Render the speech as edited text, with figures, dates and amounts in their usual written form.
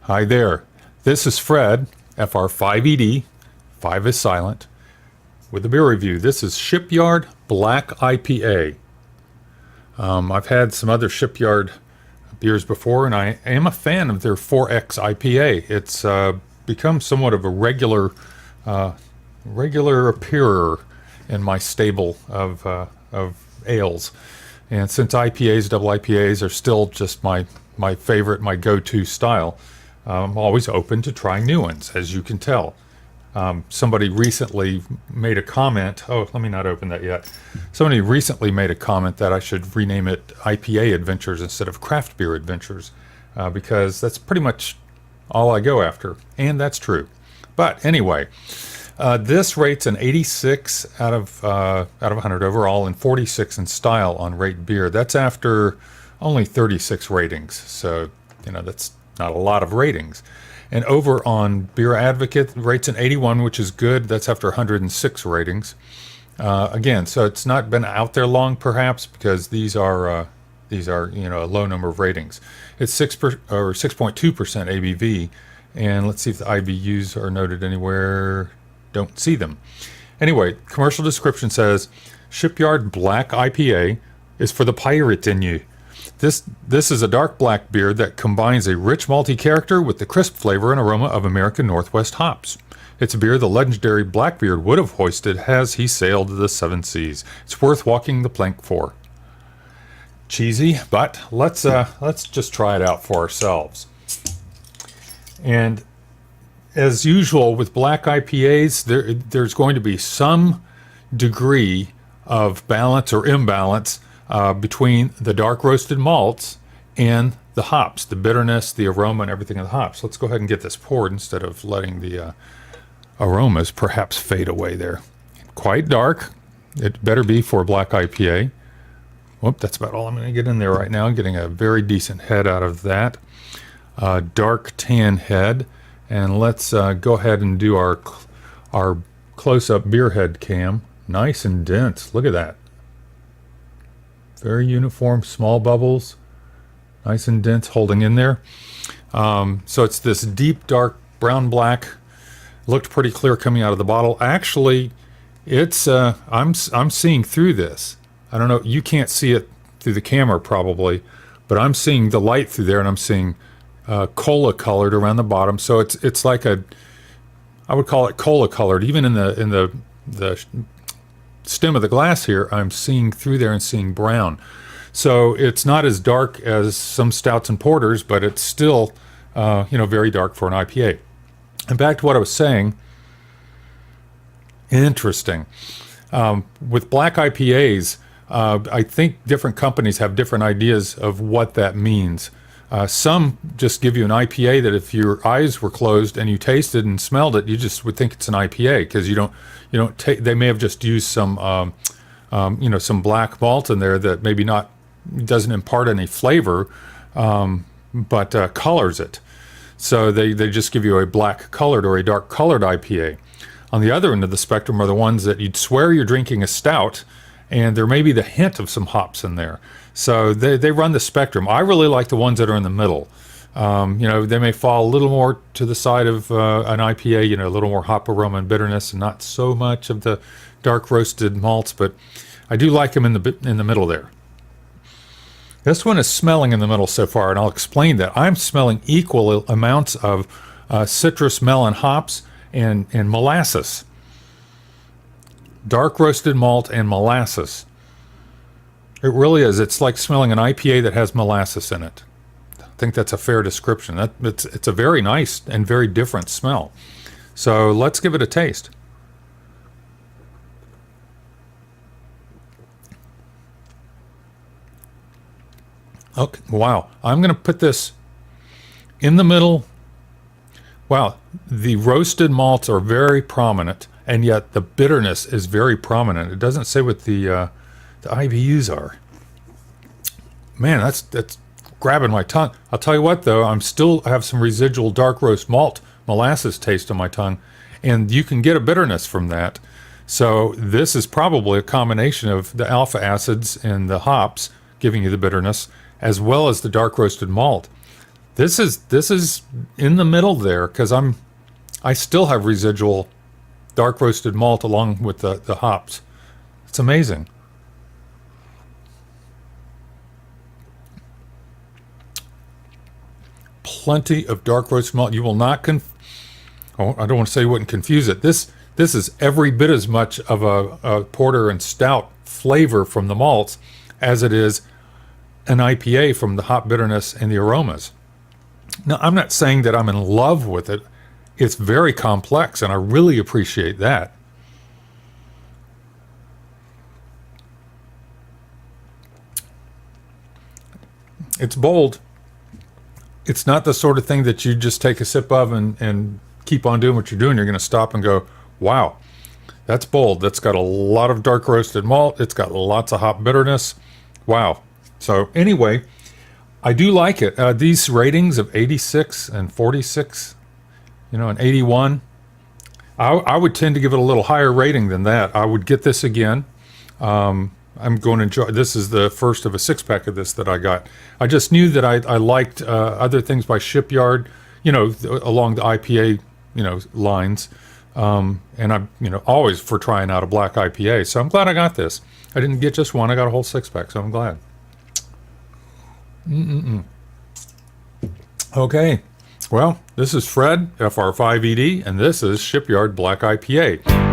Hi there. This is Fred, FR5ED, 5 is silent, with a beer review. This is Shipyard Black IPA. I've had some other Shipyard beers before, and I am a fan of their 4X IPA. It's become somewhat of a regular appearer in my stable of ales. And since IPAs, double IPAs are still just my favorite, my go-to style, I'm always open to trying new ones, as you can tell. Somebody recently made a comment. Oh, let me not open that yet. Somebody recently made a comment that I should rename it IPA Adventures instead of Craft Beer Adventures, because that's pretty much all I go after, and that's true. But anyway, this rates an 86 out of 100 overall and 46 in style on Rate Beer. That's after only 36 ratings, so that's not a lot of ratings. And over on Beer Advocate, rates an 81, which is good. That's after 106 ratings. Again, so it's not been out there long, perhaps, because these are a low number of ratings. It's 6.2% ABV, and let's see if the IBUs are noted anywhere. Don't see them. Anyway, commercial description says Shipyard Black IPA is for the pirate in you. This is a dark black beer that combines a rich malty character with the crisp flavor and aroma of American Northwest hops. It's a beer the legendary Blackbeard would have hoisted as he sailed the seven seas. It's worth walking the plank for. Cheesy, but let's just try it out for ourselves. And as usual with black IPAs, there's going to be some degree of balance or imbalance between the dark roasted malts and the hops, the bitterness, the aroma, and everything of the hops. Let's go ahead and get this poured instead of letting the aromas perhaps fade away there. Quite dark. It better be for a black IPA. Whoop, that's about all I'm going to get in there right now. I'm getting a very decent head out of that. Dark tan head. And let's go ahead and do our close-up beer head cam. Nice and dense. Look at that. Very uniform, small bubbles, nice and dense, holding in there. So it's this deep, dark, brown-black. Looked pretty clear coming out of the bottle. Actually, it's I'm seeing through this. I don't know, you can't see it through the camera probably, but I'm seeing the light through there, and I'm seeing cola colored around the bottom. So it's like I would call it cola colored. Even in the stem of the glass here, I'm seeing through there and seeing brown. So it's not as dark as some stouts and porters, but it's still very dark for an IPA. And back to what I was saying, interesting. With black IPAs, I think different companies have different ideas of what that means. Some just give you an IPA that if your eyes were closed and you tasted and smelled it, you just would think it's an IPA because you don't they may have just used some some black malt in there that maybe doesn't impart any flavor, but colors it. So they just give you a black colored or a dark colored IPA. On the other end of the spectrum are the ones that you'd swear you're drinking a stout, and there may be the hint of some hops in there. So they run the spectrum. I really like the ones that are in the middle. They may fall a little more to the side of an IPA, a little more hop aroma and bitterness, and not so much of the dark roasted malts, but I do like them in the middle there. This one is smelling in the middle so far, and I'll explain that. I'm smelling equal amounts of citrus, melon, hops, and molasses. Dark roasted malt and molasses. It really is. It's like smelling an IPA that has molasses in it. I think that's a fair description. It's a very nice and very different smell. So let's give it a taste. Okay, wow. I'm going to put this in the middle. Wow, the roasted malts are very prominent, and yet the bitterness is very prominent. It doesn't say what the IBUs are. Man, that's grabbing my tongue. I'll tell you what, though, I have some residual dark roast malt molasses taste on my tongue, and you can get a bitterness from that. So this is probably a combination of the alpha acids and the hops giving you the bitterness, as well as the dark roasted malt. This is in the middle there because I still have residual dark roasted malt along with the hops. It's amazing. Plenty of dark roast malt. You will not oh, I don't want to say you wouldn't confuse it. This is every bit as much of a porter and stout flavor from the malts as it is an IPA from the hop bitterness and the aromas. Now, I'm not saying that I'm in love with it. It's very complex, and I really appreciate that. It's bold. It's not the sort of thing that you just take a sip of and keep on doing what you're doing. You're going to stop and go, wow, that's bold. That's got a lot of dark roasted malt. It's got lots of hop bitterness. Wow. So anyway, I do like it. These ratings of 86 and 46, and 81, I would tend to give it a little higher rating than that. I would get this again. I'm going to enjoy. This is the first of a 6-pack of this that I got. I just knew that I liked other things by Shipyard, along the IPA, lines. And I'm, always for trying out a black IPA. So I'm glad I got this. I didn't get just one. I got a whole 6-pack, so I'm glad. Okay. Well, this is Fred, FR5ED, and this is Shipyard Black IPA.